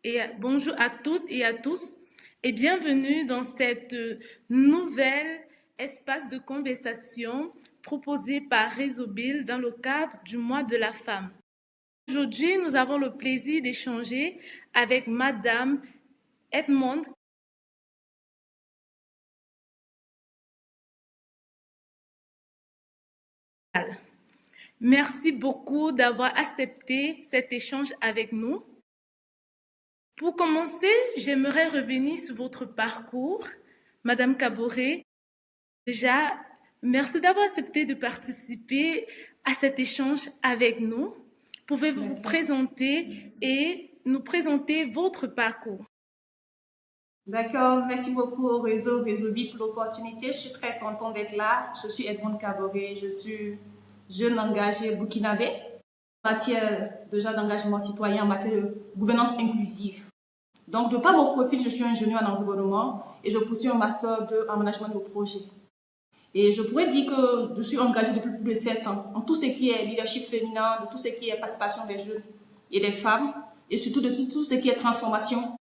Et bonjour à toutes et à tous et bienvenue dans cette nouvelle espace de conversation proposé par Réseau Bill dans le cadre du mois de la femme. Aujourd'hui, nous avons le plaisir d'échanger avec Madame Edmond. Merci beaucoup d'avoir accepté cet échange avec nous. Pour commencer, j'aimerais revenir sur votre parcours. Madame Kaboré, déjà, merci d'avoir accepté de participer à cet échange avec nous. Pouvez-vous vous présenter et nous présenter votre parcours? D'accord, merci beaucoup au Réseau Bit pour l'opportunité. Je suis très contente d'être là. Je suis Edmond Kaboré, je suis jeune engagée burkinabé en matière déjà d'engagement citoyen, en matière de gouvernance inclusive. Donc, de par mon profil, je suis ingénieure en environnement et je poursuis un master en management de projet. Et je pourrais dire que je suis engagée depuis plus de 7 ans en tout ce qui est leadership féminin, de tout ce qui est participation des jeunes et des femmes, et surtout de tout ce qui est transformation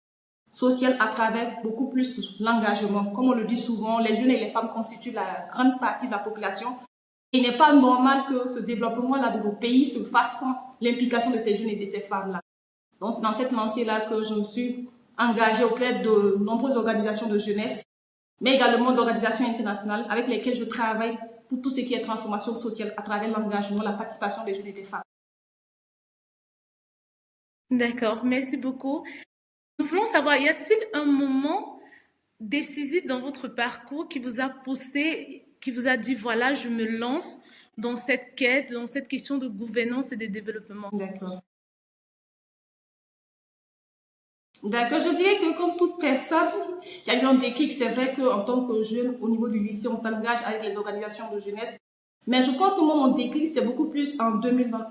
sociale à travers beaucoup plus l'engagement. Comme on le dit souvent, les jeunes et les femmes constituent la grande partie de la population. Il n'est pas normal que ce développement-là de nos pays se fasse sans l'implication de ces jeunes et de ces femmes-là. Donc c'est dans cette lancée-là que je me suis engagée auprès de nombreuses organisations de jeunesse, mais également d'organisations internationales avec lesquelles je travaille pour tout ce qui est transformation sociale à travers l'engagement, la participation des jeunes et des femmes. D'accord, merci beaucoup. Nous voulons savoir, y a-t-il un moment décisif dans votre parcours qui vous a poussé, qui vous a dit, voilà, je me lance dans cette quête, dans cette question de gouvernance et de développement? D'accord. D'accord, je dirais que comme toute personne, il y a eu un déclic. C'est vrai qu'en tant que jeune, au niveau du lycée, on s'engage avec les organisations de jeunesse. Mais je pense que moi, mon déclic, c'est beaucoup plus en 2021.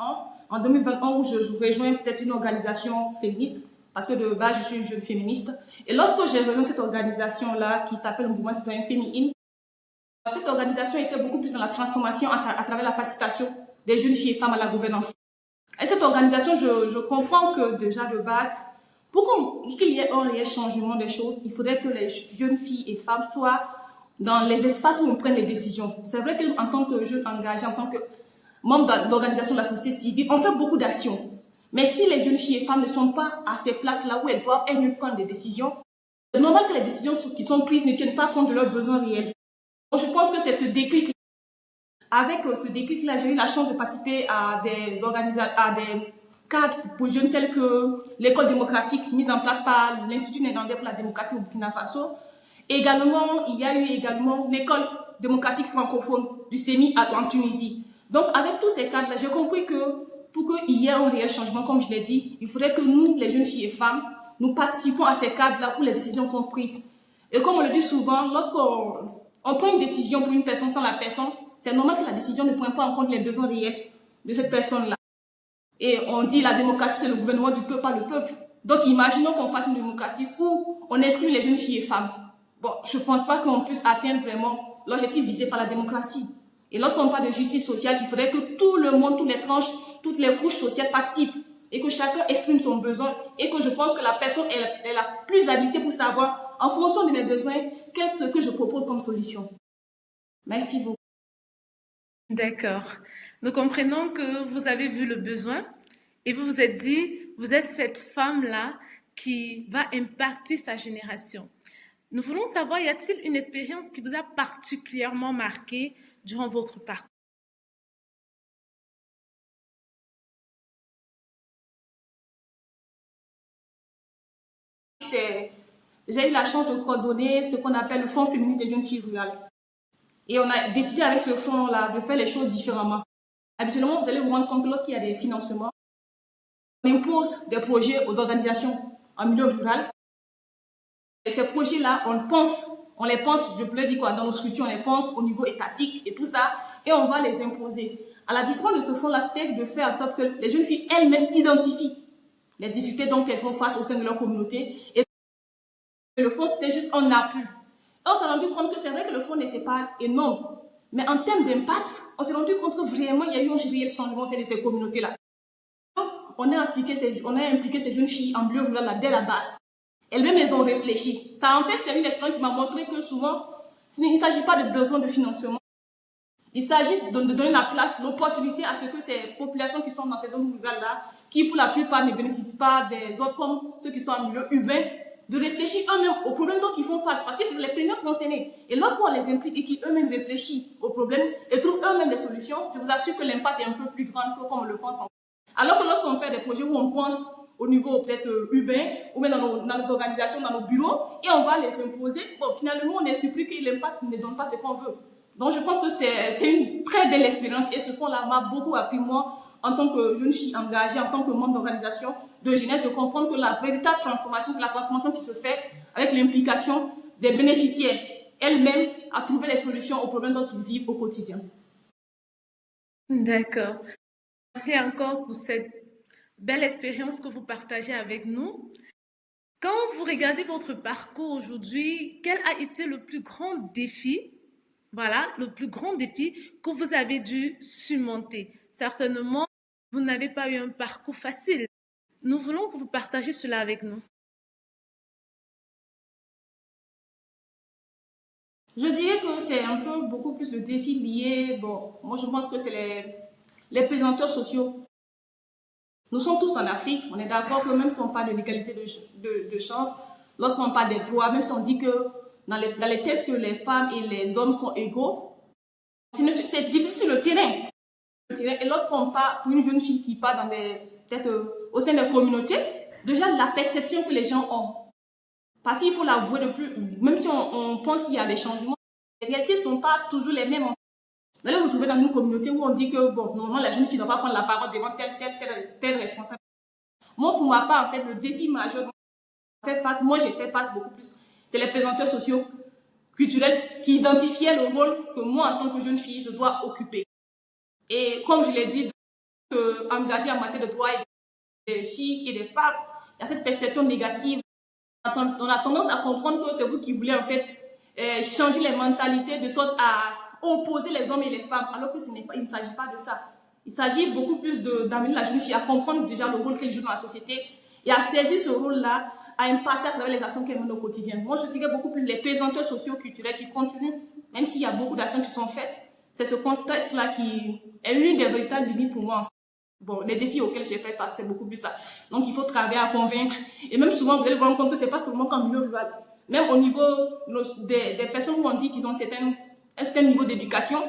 En 2021, où je rejoins peut-être une organisation féministe, parce que de base, je suis une jeune féministe. Et lorsque j'ai rejoint cette organisation-là, qui s'appelle le Mouvement citoyen féminin, cette organisation était beaucoup plus dans la transformation à travers la participation des jeunes filles et femmes à la gouvernance. Et cette organisation, je comprends que déjà de base, pour qu'il y ait un réel changement des choses, il faudrait que les jeunes filles et femmes soient dans les espaces où on prenne les décisions. C'est vrai qu'en tant que jeunes engagés, en tant que membres d'organisations de la société civile, on fait beaucoup d'actions. Mais si les jeunes filles et femmes ne sont pas à ces places-là où elles doivent elles prendre des décisions, c'est normal que les décisions qui sont prises ne tiennent pas compte de leurs besoins réels. Donc je pense que c'est ce déclic. Avec ce déclic-là, j'ai eu la chance de participer à des cadres pour jeunes tels que l'école démocratique mise en place par l'Institut néerlandais pour la démocratie au Burkina Faso. Et également, il y a eu également l'école démocratique francophone du CENI en Tunisie. Donc, avec tous ces cadres-là, j'ai compris que pour qu'il y ait un réel changement, comme je l'ai dit, il faudrait que nous, les jeunes filles et femmes, nous participons à ces cadres-là où les décisions sont prises. Et comme on le dit souvent, lorsqu'on prend une décision pour une personne sans la personne, c'est normal que la décision ne prenne pas en compte les besoins réels de cette personne-là. Et on dit la démocratie, c'est le gouvernement du peuple, pas le peuple. Donc imaginons qu'on fasse une démocratie où on exclut les jeunes filles et femmes. Bon, je ne pense pas qu'on puisse atteindre vraiment l'objectif visé par la démocratie. Et lorsqu'on parle de justice sociale, il faudrait que tout le monde, toutes les tranches, toutes les couches sociales participent et que chacun exprime son besoin et que je pense que la personne est la plus habilitée pour savoir, en fonction de mes besoins, qu'est-ce que je propose comme solution. Merci beaucoup. D'accord. Nous comprenons que vous avez vu le besoin et vous vous êtes dit, vous êtes cette femme-là qui va impacter sa génération. Nous voulons savoir, y a-t-il une expérience qui vous a particulièrement marqué durant votre parcours? J'ai eu la chance de coordonner ce qu'on appelle le Fonds féministe des jeunes filles rurales. Et on a décidé avec ce fonds-là de faire les choses différemment. Habituellement, vous allez vous rendre compte que lorsqu'il y a des financements, on impose des projets aux organisations en milieu rural. Et ces projets-là, on les pense, je peux le dire quoi, dans nos structures, on les pense au niveau étatique et tout ça, et on va les imposer. À la différence de ce fonds-là, c'était de faire en sorte que les jeunes filles elles-mêmes identifient les difficultés dont elles font face au sein de leur communauté. Et le fonds, c'était juste un appui. Et on s'est rendu compte que c'est vrai que le fonds n'était pas énorme. Mais en termes d'impact, on s'est rendu compte que vraiment, il y a eu un réel changement au sein de ces communautés-là. on a impliqué ces jeunes filles en milieu rural là, dès la base. Elles-mêmes, elles ont réfléchi. Ça, en fait, c'est une expérience qui m'a montré que souvent, il ne s'agit pas de besoin de financement. Il s'agit de donner la place, l'opportunité à ce que ces populations qui sont dans ces zones rurales-là, qui pour la plupart ne bénéficient pas des offres comme ceux qui sont en milieu urbain, de réfléchir eux-mêmes aux problèmes dont ils font face, parce que c'est les premiers concernés. Et lorsqu'on les implique et qu'ils eux-mêmes réfléchissent aux problèmes et trouvent eux-mêmes des solutions, je vous assure que l'impact est un peu plus grand que comme on le pense. Alors que lorsqu'on fait des projets où on pense au niveau peut-être urbain, ou même dans nos organisations, dans nos bureaux, et on va les imposer, bon, finalement, on est surpris que l'impact ne donne pas ce qu'on veut. Donc, je pense que c'est une très belle expérience et ce fonds-là m'a beaucoup appris, moi, en tant que jeune fille engagée, en tant que membre d'organisation de jeunesse, de comprendre que la véritable transformation, c'est la transformation qui se fait avec l'implication des bénéficiaires elles-mêmes à trouver les solutions aux problèmes dont ils vivent au quotidien. D'accord. Merci encore pour cette belle expérience que vous partagez avec nous. Quand vous regardez votre parcours aujourd'hui, quel a été le plus grand défi, voilà, le plus grand défi que vous avez dû surmonter? Certainement, vous n'avez pas eu un parcours facile. Nous voulons que vous partagiez cela avec nous. Je dirais que c'est un peu beaucoup plus le défi lié, bon, moi je pense que c'est les présenteurs sociaux. Nous sommes tous en Afrique, on est d'accord que même si on parle de l'égalité de chance, lorsqu'on parle des droits, même si on dit que dans les tests que les femmes et les hommes sont égaux, c'est difficile sur le terrain. Et lorsqu'on part pour une jeune fille qui part dans peut-être au sein des communautés, déjà la perception que les gens ont. Parce qu'il faut l'avouer, même si on pense qu'il y a des changements, les réalités ne sont pas toujours les mêmes. Vous allez vous trouver dans une communauté où on dit que, bon, normalement, la jeune fille ne doit pas prendre la parole devant tel responsable. Moi, pour ma part, en fait, le défi majeur, moi, j'ai fait face beaucoup plus. C'est les présenteurs sociaux, culturels, qui identifiaient le rôle que moi, en tant que jeune fille, je dois occuper. Et comme je l'ai dit, engagée en matière de droits des filles et des femmes, il y a cette perception négative. On a tendance à comprendre que c'est vous qui voulez, en fait, changer les mentalités de sorte à opposer les hommes et les femmes, alors que il ne s'agit pas de ça. Il s'agit beaucoup plus d'amener la jeune fille à comprendre déjà le rôle qu'elle joue dans la société et à saisir ce rôle-là, à impacter à travers les actions qu'elle mène au quotidien. Moi, je dirais beaucoup plus les présenteurs sociaux-culturels qui continuent, même s'il y a beaucoup d'actions qui sont faites. C'est ce contexte-là qui est l'une des véritables limites pour moi. Bon, les défis auxquels j'ai fait face, c'est beaucoup plus ça. Donc, il faut travailler à convaincre. Et même souvent, vous allez vous rendre compte que c'est pas seulement qu'en milieu rural. Même au niveau des personnes où on dit qu'ils ont un certain niveau d'éducation.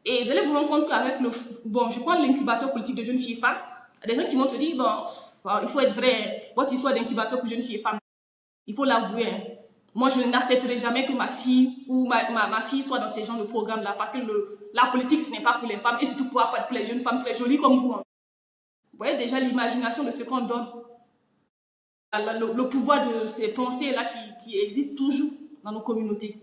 Et vous allez vous rendre compte qu'avec je prends l'incubateur politique de jeunes filles et femmes. Il y a des gens qui vont te dire, il faut être vrai. Votre histoire d'incubateur pour jeunes filles et femmes, il faut l'avouer. Hein. Moi, je n'accepterai jamais que ma fille ou ma fille soit dans ces genres de programmes-là. Parce que la politique, ce n'est pas pour les femmes et surtout pour les jeunes femmes très jolies comme vous. Hein. Vous voyez déjà l'imagination de ce qu'on donne. Le pouvoir de ces pensées-là qui existent toujours dans nos communautés.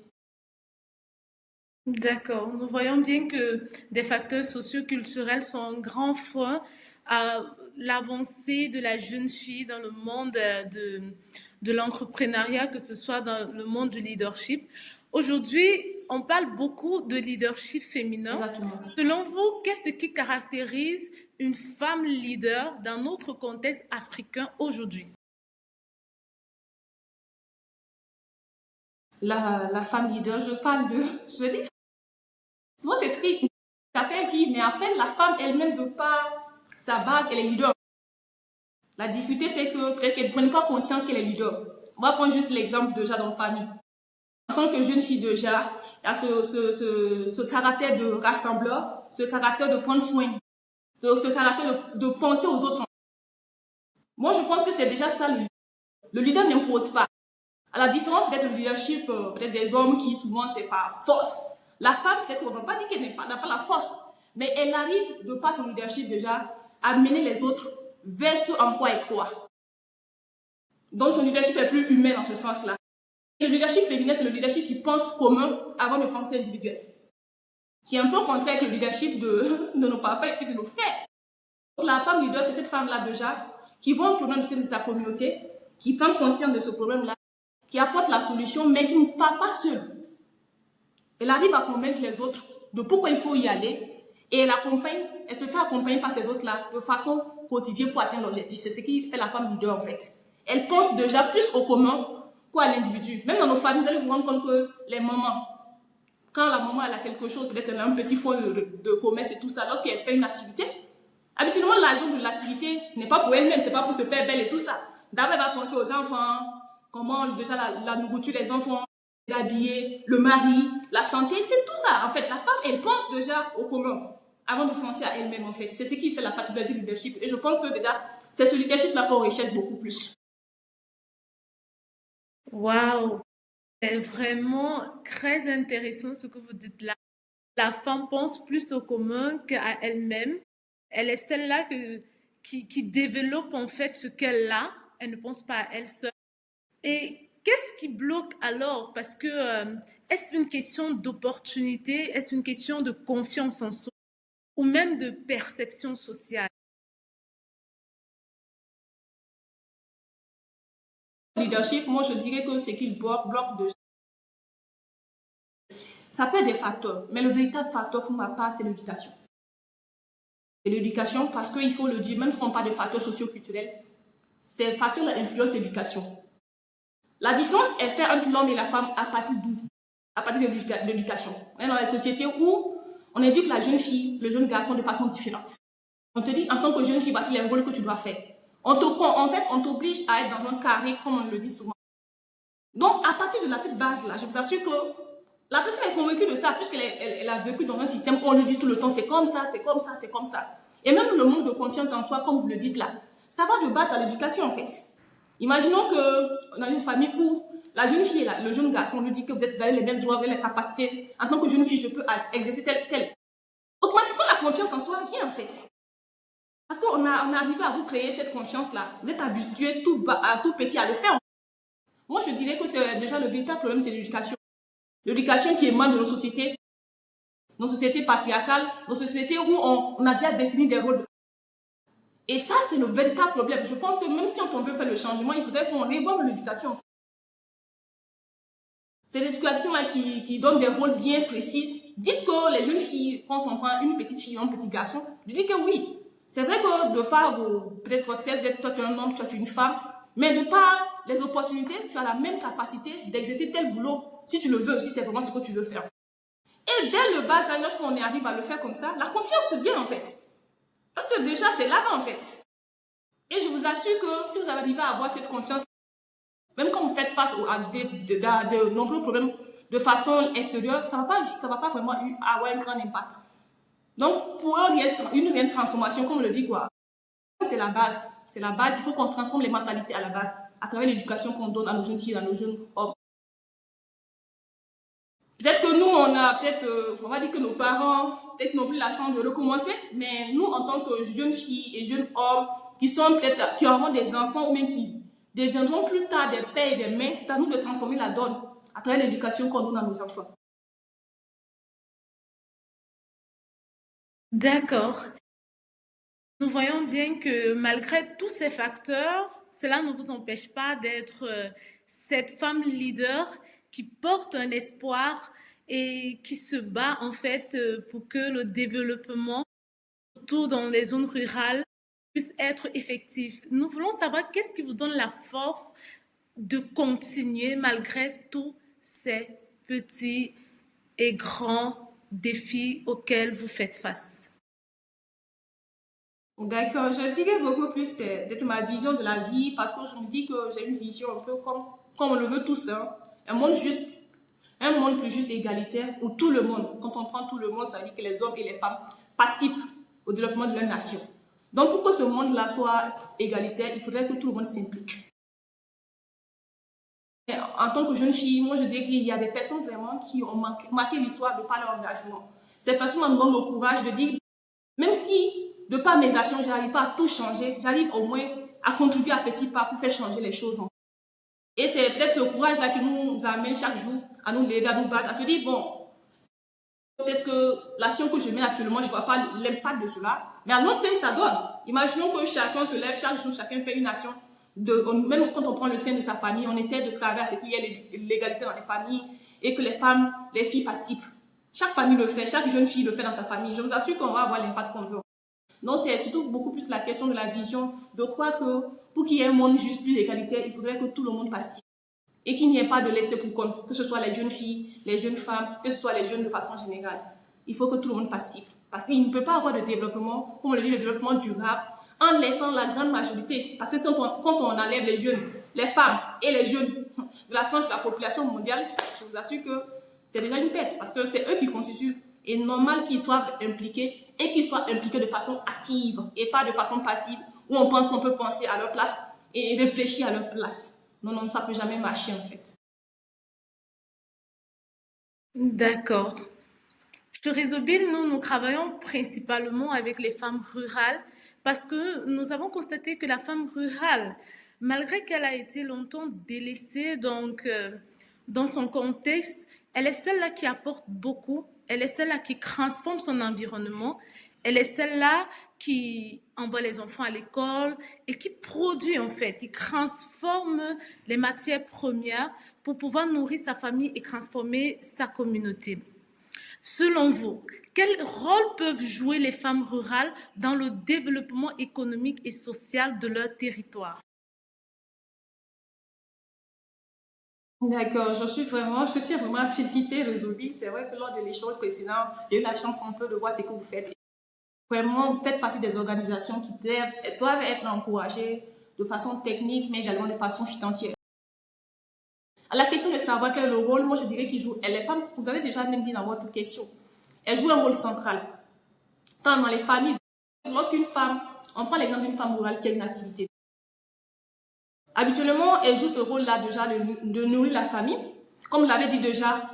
D'accord. Nous voyons bien que des facteurs socioculturels sont un grand frein à l'avancée de la jeune fille dans le monde de l'entrepreneuriat, que ce soit dans le monde du leadership. Aujourd'hui, on parle beaucoup de leadership féminin. Exactement. Selon vous, qu'est-ce qui caractérise une femme leader dans notre contexte africain aujourd'hui? La femme leader, je dis, souvent c'est très quelqu'un mais après la femme elle-même veut pas sa base, elle est leader. La difficulté c'est que peut-être qu'elle ne prenne pas conscience qu'elle est leader. On va prendre juste l'exemple de Ja dans la famille. En tant que jeune fille de Ja, il y a ce caractère de rassembleur, ce caractère de prendre soin, ce caractère de penser aux autres. Moi je pense que c'est déjà ça le leader. Le leader n'impose pas. À la différence peut-être du leadership peut-être des hommes qui souvent c'est par force. La femme peut-être on ne va pas dire qu'elle n'a pas la force, mais elle arrive de par son leadership déjà à mener les autres vers ce en quoi elle croit. Donc son leadership est plus humain dans ce sens-là. Le leadership féminin c'est le leadership qui pense commun avant de penser individuel, qui est un peu contraire avec le leadership de nos papas et puis de nos frères. Donc la femme leader c'est cette femme-là déjà qui voit un problème au sein de sa communauté, qui prend conscience de ce problème-là, qui apporte la solution, mais qui ne part pas seule. Elle arrive à convaincre les autres de pourquoi il faut y aller, et elle se fait accompagner par ces autres-là de façon quotidien pour atteindre l'objectif. C'est ce qui fait la femme leader en fait. Elle pense déjà plus au commun qu'à l'individu. Même dans nos familles, vous allez vous rendre compte que les mamans, quand la maman elle a quelque chose, peut-être elle a un petit fonds de commerce et tout ça, lorsqu'elle fait une activité, habituellement l'argent de l'activité n'est pas pour elle-même, c'est pas pour se faire belle et tout ça. D'abord elle va penser aux enfants, comment déjà la nourriture des enfants, les habiller, le mari, la santé, c'est tout ça. En fait, la femme, elle pense déjà au commun avant de penser à elle-même en fait. C'est ce qui fait la particularité du leadership. Et je pense que déjà, c'est ce leadership-là qu'on recherche beaucoup plus. Waouh! C'est vraiment très intéressant ce que vous dites là. La femme pense plus au commun qu'à elle-même. Elle est celle-là qui développe en fait ce qu'elle a. Elle ne pense pas à elle seule. Et qu'est-ce qui bloque alors? Parce que est-ce une question d'opportunité? Est-ce une question de confiance en soi? Ou même de perception sociale? Leadership, moi je dirais que c'est qu'il bloque de... Ça peut être des facteurs, mais le véritable facteur pour ma part, c'est l'éducation. C'est l'éducation parce qu'il faut le dire, même si on parle de facteurs socio-culturels, c'est le facteur de l'influence de l'éducation. La différence est faite entre l'homme et la femme à partir d'où? À partir de l'éducation. On est dans les sociétés où on éduque la jeune fille, le jeune garçon de façon différente. On te dit en tant que jeune fille, voici les rôles que tu dois faire. En fait, on t'oblige à être dans un carré, comme on le dit souvent. Donc, à partir de cette base-là, je vous assure que la personne est convaincue de ça, puisqu'elle a vécu dans un système où on lui dit tout le temps, c'est comme ça, c'est comme ça, c'est comme ça. Et même le manque de confiance en soi, comme vous le dites là, ça va de base à l'éducation en fait. Imaginons que dans une famille où la jeune fille, le jeune garçon lui dit que vous avez les mêmes droits, vous avez les capacités, en tant que jeune fille, je peux exercer tel. Automatiquement, la confiance en soi vient en fait. Parce qu'on a arrivé à vous créer cette confiance-là. Vous êtes habitué tout petit à le faire. Moi, je dirais que c'est déjà le véritable problème, c'est l'éducation. L'éducation qui émane de nos sociétés patriarcales, nos sociétés où on a déjà défini des rôles. Et ça, c'est le véritable problème. Je pense que même si on veut faire le changement, il faudrait qu'on révoie l'éducation. C'est l'éducation-là qui donne des rôles bien précis. Dites que les jeunes filles, quand on prend une petite fille ou un petit garçon, je dis que oui. C'est vrai que de faire peut-être votre sexe, toi tu es un homme, toi tu es une femme, mais de par les opportunités, tu as la même capacité d'exercer tel boulot, si tu le veux, si c'est vraiment ce que tu veux faire. Et dès le bas âge, lorsqu'on arrive à le faire comme ça, la confiance vient en fait. Parce que déjà, c'est là-bas en fait. Et je vous assure que si vous arrivez à avoir cette confiance, même quand vous faites face à de nombreux problèmes de façon extérieure, ça va pas vraiment avoir un grand impact. Donc, pour une réelle transformation, comme on le dit quoi, c'est la base. C'est la base. Il faut qu'on transforme les mentalités à la base, à travers l'éducation qu'on donne à nos jeunes filles, à nos jeunes hommes. Peut-être que nous, on va dire que nos parents, peut-être n'ont plus la chance de recommencer, mais nous, en tant que jeunes filles et jeunes hommes, qui auront des enfants ou même qui deviendront plus tard des pères et des mères, c'est à nous de transformer la donne à travers l'éducation qu'on donne à nos enfants. D'accord. Nous voyons bien que malgré tous ces facteurs, cela ne vous empêche pas d'être cette femme leader qui porte un espoir et qui se bat en fait pour que le développement, surtout dans les zones rurales, puisse être effectif. Nous voulons savoir qu'est-ce qui vous donne la force de continuer malgré tous ces petits et grands défis auxquels vous faites face. D'accord, je dirais beaucoup plus d'être ma vision de la vie parce que je me dis que j'ai une vision un peu comme on le veut tous, hein. Un monde plus juste et égalitaire où tout le monde, quand on prend tout le monde, ça veut dire que les hommes et les femmes participent au développement de leur nation. Donc pour que ce monde-là soit égalitaire, il faudrait que tout le monde s'implique. En tant que jeune fille, moi je dirais qu'il y a des personnes vraiment qui ont marqué l'histoire de par leur engagement. Ces personnes me donnent le courage de dire, même si de par mes actions, je n'arrive pas à tout changer, j'arrive au moins à contribuer à petits pas pour faire changer les choses. Et c'est peut-être ce courage-là qui nous amène chaque jour à nous lever, à nous battre, à se dire, bon, peut-être que l'action que je mène actuellement, je ne vois pas l'impact de cela, mais à long terme, ça donne. Imaginons que chacun se lève, chaque jour, chacun fait une action. Même quand on prend le sein de sa famille, on essaie de travailler à ce qu'il y ait l'égalité dans les familles et que les femmes, les filles participent. Chaque famille le fait, chaque jeune fille le fait dans sa famille. Je vous assure qu'on va avoir l'impact qu'on veut. Donc, c'est surtout beaucoup plus la question de la vision, de quoi que pour qu'il y ait un monde juste plus égalitaire, il faudrait que tout le monde participe. Et qu'il n'y ait pas de laisser pour compte, que ce soit les jeunes filles, les jeunes femmes, que ce soit les jeunes de façon générale. Il faut que tout le monde participe. Parce qu'il ne peut pas avoir de développement, comme on le dit, le développement durable, en laissant la grande majorité. Parce que quand on enlève les jeunes, les femmes et les jeunes de la tranche de la population mondiale, je vous assure que c'est déjà une perte. Parce que c'est eux qui constituent. Et normal qu'ils soient impliqués et qu'ils soient impliqués de façon active et pas de façon passive où on pense qu'on peut penser à leur place et réfléchir à leur place. Non, non, ça ne peut jamais marcher en fait. D'accord. Chez Réseaubil, nous travaillons principalement avec les femmes rurales parce que nous avons constaté que la femme rurale, malgré qu'elle a été longtemps délaissée dans son contexte, elle est celle-là qui apporte beaucoup, elle est celle-là qui transforme son environnement, elle est celle-là qui envoie les enfants à l'école et qui produit en fait, qui transforme les matières premières pour pouvoir nourrir sa famille et transformer sa communauté. Selon vous, quel rôle peuvent jouer les femmes rurales dans le développement économique et social de leur territoire? D'accord, je tiens vraiment à féliciter Réseaubil. C'est vrai que lors de l'échange précédent, j'ai eu la chance un peu de voir ce que vous faites. Vraiment, vous faites partie des organisations qui doivent être encouragées de façon technique, mais également de façon financière. À la question de savoir quel est le rôle, moi je dirais qu'ils jouent. Et les femmes, vous avez déjà même dit dans votre question, elles jouent un rôle central. Tant dans les familles, lorsqu'une femme, on prend l'exemple d'une femme rurale qui a une activité. Habituellement, elle joue ce rôle-là déjà de nourrir la famille. Comme vous l'avez dit déjà,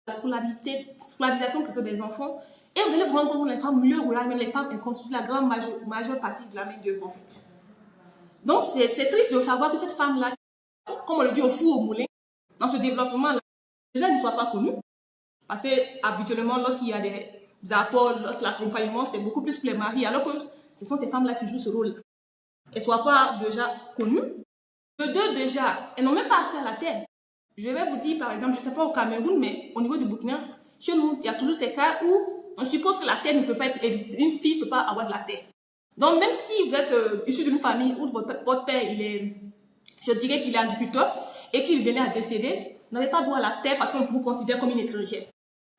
la scolarisation pour des enfants. Et vous allez vous rendre compte que les femmes milieu rural, même les femmes, elles constituent la grande majeure partie de la main-d'œuvre en fait. Donc c'est triste de savoir que cette femme-là, comme on le dit au four au moulin, dans ce développement-là, déjà ne soit pas connue. Parce que habituellement, lorsqu'il y a des apports, lorsque l'accompagnement, c'est beaucoup plus pour les maris, alors que ce sont ces femmes-là qui jouent ce rôle-là. Elles ne soient pas déjà connues. De deux, déjà, elles n'ont même pas accès à la terre. Je vais vous dire, par exemple, je ne sais pas au Cameroun, mais au niveau du Burkina, chez nous, il y a toujours ces cas où on suppose que la terre ne peut pas être héritée. Une fille ne peut pas avoir de la terre. Donc, même si vous êtes issu d'une famille où votre père, je dirais qu'il est agriculteur et qu'il venait à décéder, vous n'avez pas droit à la terre parce qu'on vous considère comme une étrangère.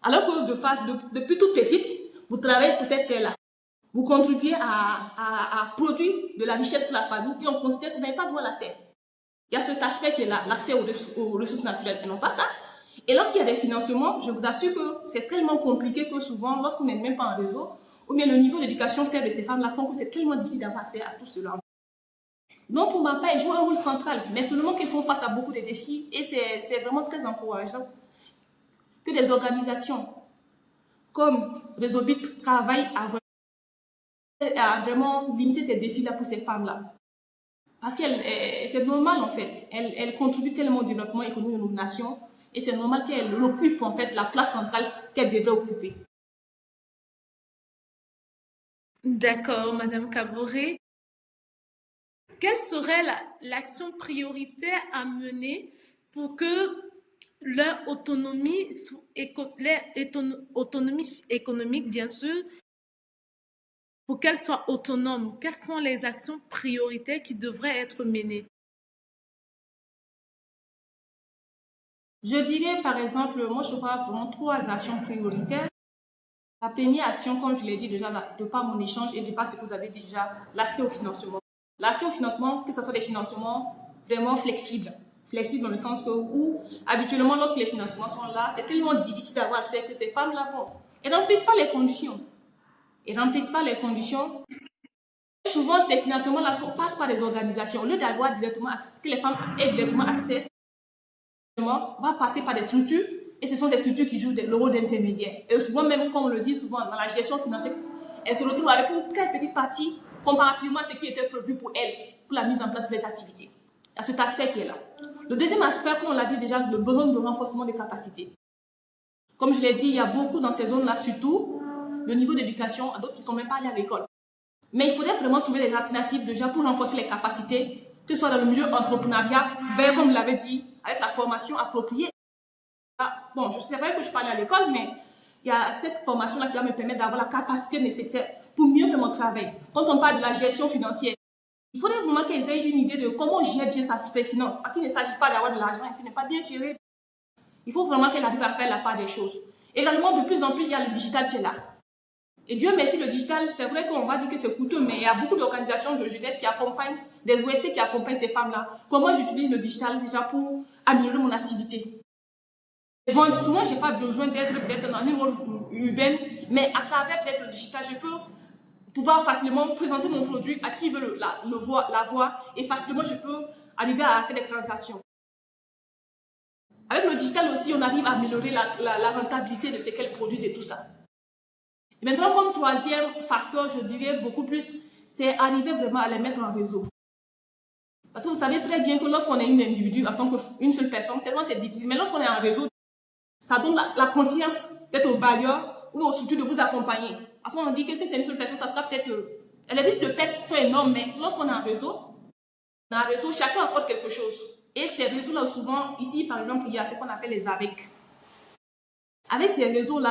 Alors que depuis toute petite, vous travaillez pour cette terre-là. Vous contribuez à produire de la richesse pour la famille et on considère que vous n'avez pas droit à la terre. Il y a cet aspect qui est là, l'accès aux ressources naturelles, et non pas ça. Et lorsqu'il y a des financements, je vous assure que c'est tellement compliqué que souvent, lorsqu'on n'est même pas en réseau, ou bien le niveau d'éducation faible de ces femmes-là font que c'est tellement difficile d'avoir accès à tout cela. Donc, pour ma part, elles jouent un rôle central, mais seulement qu'elles font face à beaucoup de défis, et c'est vraiment très encourageant que des organisations comme Réseaubil travaillent à vraiment limiter ces défis-là pour ces femmes-là. Parce que c'est normal en fait, elle contribue tellement au développement économique de nos nations et c'est normal qu'elle occupe en fait la place centrale qu'elle devrait occuper. D'accord, Madame Kaboré. Quelle serait l'action prioritaire à mener pour que leur autonomie économique, bien sûr, pour qu'elles soient autonomes? Quelles sont les actions prioritaires qui devraient être menées? Je dirais par exemple, moi je vois vraiment trois actions prioritaires. La première action, comme je l'ai dit déjà, de par mon échange et de par ce que vous avez dit déjà, l'accès au financement. L'accès au financement, que ce soit des financements vraiment flexibles. Flexibles dans le sens où, habituellement, lorsque les financements sont là, c'est tellement difficile d'avoir accès que ces femmes-là vont. Elles ne remplissent pas les conditions. Elles ne remplissent pas les conditions. Souvent, ces financements-là passent par des organisations. Au lieu d'avoir directement accès, que les femmes aient directement accès, va passer par des structures. Et ce sont ces structures qui jouent le rôle d'intermédiaire. Et souvent, même comme on le dit souvent, dans la gestion financière, elles se retrouvent avec une très petite partie comparativement à ce qui était prévu pour elles, pour la mise en place des activités. Il y a cet aspect qui est là. Le deuxième aspect, comme on l'a dit déjà, le besoin de renforcement des capacités. Comme je l'ai dit, il y a beaucoup dans ces zones-là, surtout le niveau d'éducation, d'autres qui ne sont même pas allés à l'école. Mais il faudrait vraiment trouver des alternatives déjà pour renforcer les capacités, que ce soit dans le milieu entrepreneuriat, vers, comme vous l'avez dit, avec la formation appropriée. Bon, je sais vrai que je parlais à l'école, mais il y a cette formation-là qui va me permettre d'avoir la capacité nécessaire pour mieux faire mon travail. Quand on parle de la gestion financière, il faudrait vraiment qu'elles aient une idée de comment gérer bien ses finances. Parce qu'il ne s'agit pas d'avoir de l'argent et puis ne pas bien gérer. Il faut vraiment qu'elle arrive à faire la part des choses. Également, de plus en plus, il y a le digital qui est là. Et Dieu merci, le digital, c'est vrai qu'on va dire que c'est coûteux, mais il y a beaucoup d'organisations de jeunesse qui accompagnent, des OSC qui accompagnent ces femmes-là. Comment j'utilise le digital déjà pour améliorer mon activité. Souvent, je n'ai pas besoin d'être peut-être dans une rôle urbaine, mais à travers peut-être le digital, je peux pouvoir facilement présenter mon produit à qui veut la voir et facilement je peux arriver à faire des transactions. Avec le digital aussi, on arrive à améliorer la rentabilité de ce qu'elles produisent et tout ça. Et maintenant, comme troisième facteur, je dirais beaucoup plus, c'est arriver vraiment à les mettre en réseau. Parce que vous savez très bien que lorsqu'on est une individu, en tant qu'une seule personne, c'est difficile. Mais lorsqu'on est en réseau, ça donne la confiance peut-être au bailleur ou aux structures de vous accompagner. Parce qu'on dit que c'est une seule personne, ça sera peut-être... les risques de perte sont énormes, mais lorsqu'on est en réseau, dans un réseau, chacun apporte quelque chose. Et ces réseaux-là, souvent, ici, par exemple, il y a ce qu'on appelle les AVEC. Avec ces réseaux-là,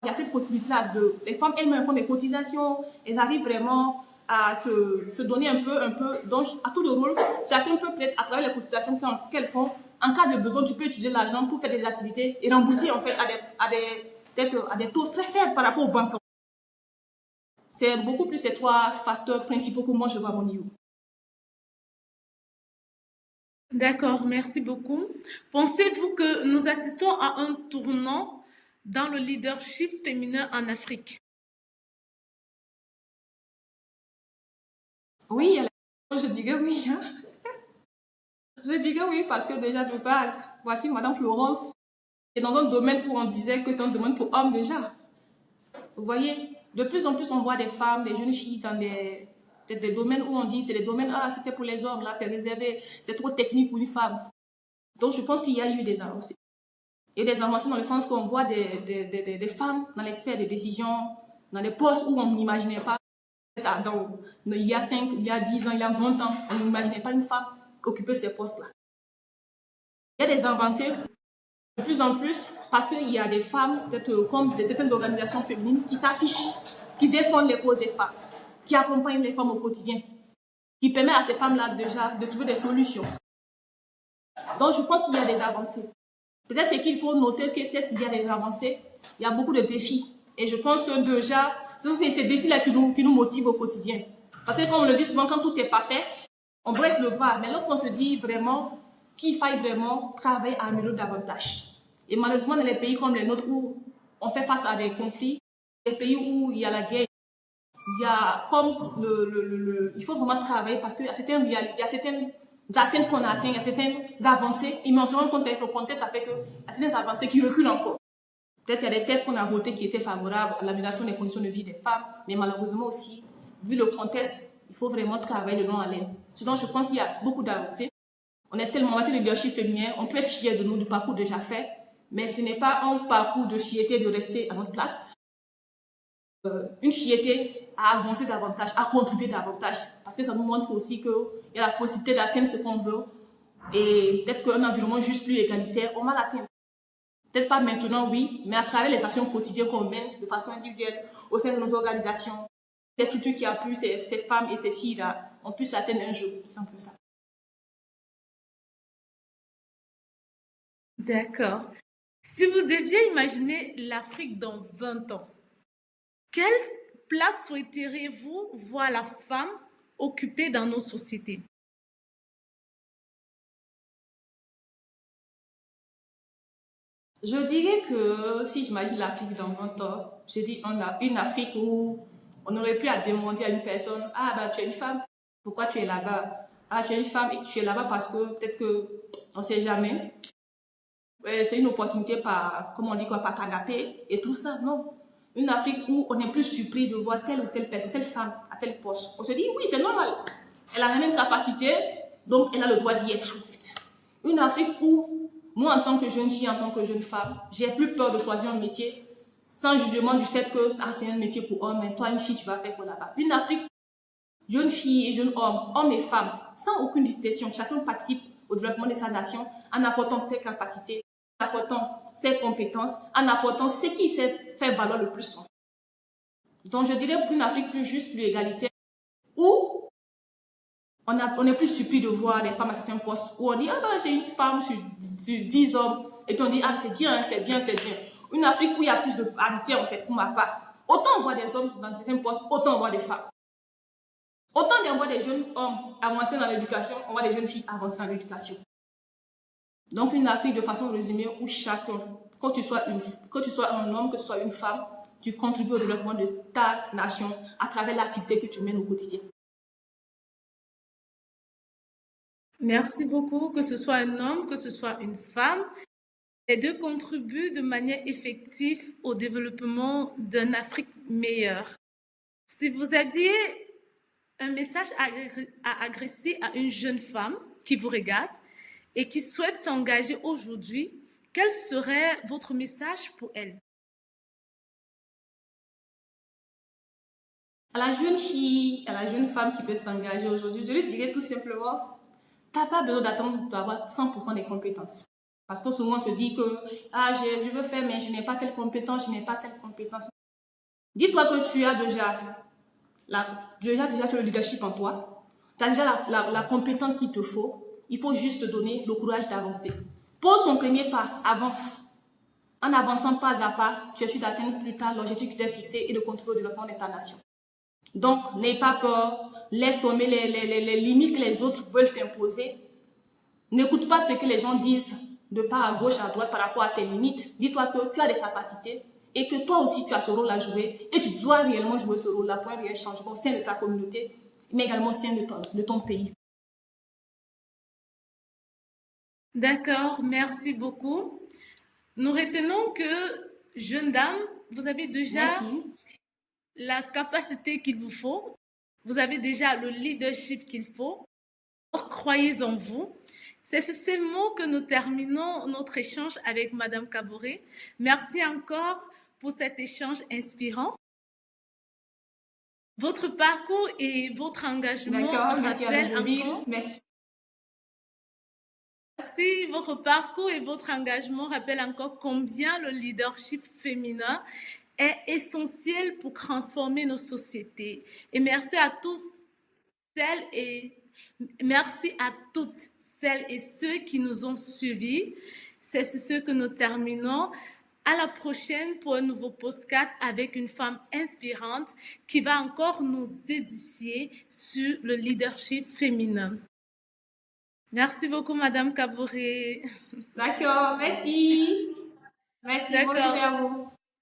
il y a cette possibilité-là les femmes elles-mêmes font des cotisations, elles arrivent vraiment à se donner un peu. Donc, à tout le rôle, chacun peut peut-être, à travers les cotisations qu'elles font, en cas de besoin, tu peux utiliser l'argent pour faire des activités et rembourser en fait à des taux très faibles par rapport aux banques. C'est beaucoup plus ces trois facteurs principaux que moi je vois à mon niveau. D'accord, merci beaucoup. Pensez-vous que nous assistons à un tournant dans le leadership féminin en Afrique? Oui, je dirais oui. Hein. Je dirais oui parce que déjà de base, voici Madame Florence, est dans un domaine où on disait que c'est un domaine pour hommes déjà. Vous voyez, de plus en plus on voit des femmes, des jeunes filles dans des domaines où on dit c'est des domaines, ah c'était pour les hommes, là c'est réservé, c'est trop technique pour une femme. Donc je pense qu'il y a eu des avancées. Et des avancées dans le sens qu'on voit des femmes dans les sphères de décision, dans des postes où on n'imaginait pas. Il y a 5, il y a 10 ans, il y a 20 ans, on n'imaginait pas une femme occuper ces postes-là. Il y a des avancées de plus en plus parce qu'il y a des femmes, peut-être comme certaines organisations féminines, qui s'affichent, qui défendent les causes des femmes, qui accompagnent les femmes au quotidien, qui permettent à ces femmes-là déjà de trouver des solutions. Donc je pense qu'il y a des avancées. Peut-être c'est qu'il faut noter que certes il y a des avancées, il y a beaucoup de défis. Et je pense que déjà, ce sont ces défis-là qui nous motivent au quotidien. Parce que comme on le dit souvent, quand tout est parfait, on bresse le bras. Mais lorsqu'on se dit vraiment qu'il faille vraiment travailler à améliorer davantage. Et malheureusement, dans les pays comme les nôtres où on fait face à des conflits, les pays où il y a la guerre, il y a comme il faut vraiment travailler parce qu'il y a certaines atteintes qu'on a atteintes, il y a certaines avancées. Et mais on se rend compte qu'avec le contexte, ça fait qu'il y a certaines avancées qui reculent encore. Peut-être qu'il y a des tests qu'on a votés qui étaient favorables à l'amélioration des conditions de vie des femmes, mais malheureusement aussi, vu le contexte, il faut vraiment travailler de long à l'aine. Sinon, je pense qu'il y a beaucoup d'avancées. On est tellement maté de leadership féminin, on peut être fier de nous, du parcours déjà fait, mais ce n'est pas un parcours de fierté de rester à notre place. Une fierté à avancer davantage, à contribuer davantage, parce que ça nous montre aussi qu'il y a la possibilité d'atteindre ce qu'on veut, et peut-être qu'un environnement juste plus égalitaire, on va l'atteindre. Peut-être pas maintenant, oui, mais à travers les actions quotidiennes qu'on mène de façon individuelle au sein de nos organisations, les structures qui appuient ces femmes et ces filles-là, on puisse l'atteindre un jour, c'est un peu ça. D'accord. Si vous deviez imaginer l'Afrique dans 20 ans, quelle place souhaiteriez-vous voir la femme occuper dans nos sociétés? Je dirais que si j'imagine l'Afrique dans 20 ans, je dis on a une Afrique où on aurait pu demander à une personne, ah bah tu es une femme, pourquoi tu es là-bas? Ah tu es une femme et tu es là-bas parce que peut-être que on ne sait jamais. C'est une opportunité par, comme on dit quoi, par canapé et tout ça, non. Une Afrique où on est plus surpris de voir telle ou telle personne, telle femme à tel poste. On se dit, oui, c'est normal. Elle a la même capacité, donc elle a le droit d'y être. Une Afrique où, moi en tant que jeune fille, en tant que jeune femme, j'ai plus peur de choisir un métier sans jugement du fait que ça c'est un métier pour homme, mais toi une fille, tu vas faire quoi là-bas. Une Afrique, jeune fille et jeune homme, hommes et femmes, sans aucune distinction, chacun participe au développement de sa nation en apportant ses capacités, en apportant ses compétences, en apportant ce qui sait faire valoir le plus. Donc, je dirais une Afrique plus juste, plus égalitaire, où on est plus surpris de voir les femmes à certains postes, où on dit, ah ben, j'ai une femme sur 10 hommes, et puis on dit, ah, c'est bien, c'est bien, c'est bien. Une Afrique où il y a plus de parité, en fait, pour ma part. Autant on voit des hommes dans certains postes, autant on voit des femmes. Autant on voit des jeunes hommes avancés dans l'éducation, on voit des jeunes filles avancées dans l'éducation. Donc, une Afrique de façon résumée où chacun, que tu sois un homme, que tu sois une femme, tu contribues au développement de ta nation à travers l'activité que tu mènes au quotidien. Merci beaucoup, que ce soit un homme, que ce soit une femme. Les deux contribuent de manière effective au développement d'une Afrique meilleure. Si vous aviez un message à adresser à une jeune femme qui vous regarde et qui souhaite s'engager aujourd'hui, quel serait votre message pour elle? À la jeune fille, à la jeune femme qui peut s'engager aujourd'hui, je lui dirais tout simplement, t'as pas besoin d'attendre d'avoir 100% des compétences. Parce que souvent on se dit que, ah, je veux faire, mais je n'ai pas telle compétence, je n'ai pas telle compétence. Dis-toi que tu as déjà tu as le leadership en toi. Tu as déjà la compétence qu'il te faut. Il faut juste te donner le courage d'avancer. Pose ton premier pas, avance. En avançant pas à pas, tu es sûr d'atteindre plus tard l'objectif que tu as fixé et de contribuer au développement de ta nation. Donc, n'aie pas peur. Laisse tomber les limites que les autres veulent t'imposer. N'écoute pas ce que les gens disent de part à gauche, à droite par rapport à tes limites. Dis-toi que tu as des capacités et que toi aussi tu as ce rôle à jouer et tu dois réellement jouer ce rôle-là pour un réel changement au sein de ta communauté, mais également au sein de ton pays. D'accord, merci beaucoup. Nous retenons que, jeune dame, vous avez déjà la capacité qu'il vous faut, vous avez déjà le leadership qu'il faut. Alors, croyez en vous. C'est sur ces mots que nous terminons notre échange avec Madame Kaboré. Merci encore pour cet échange inspirant. Votre parcours et votre engagement rappellent encore. Merci. Merci. Votre parcours et votre engagement rappellent encore combien le leadership féminin est essentiel pour transformer nos sociétés. Et merci à tous merci à toutes celles et ceux qui nous ont suivis. C'est sur ce que nous terminons. À la prochaine pour un nouveau podcast avec une femme inspirante qui va encore nous édifier sur le leadership féminin. Merci beaucoup, Madame Kaboré. D'accord, merci. Merci, bonne journée à vous.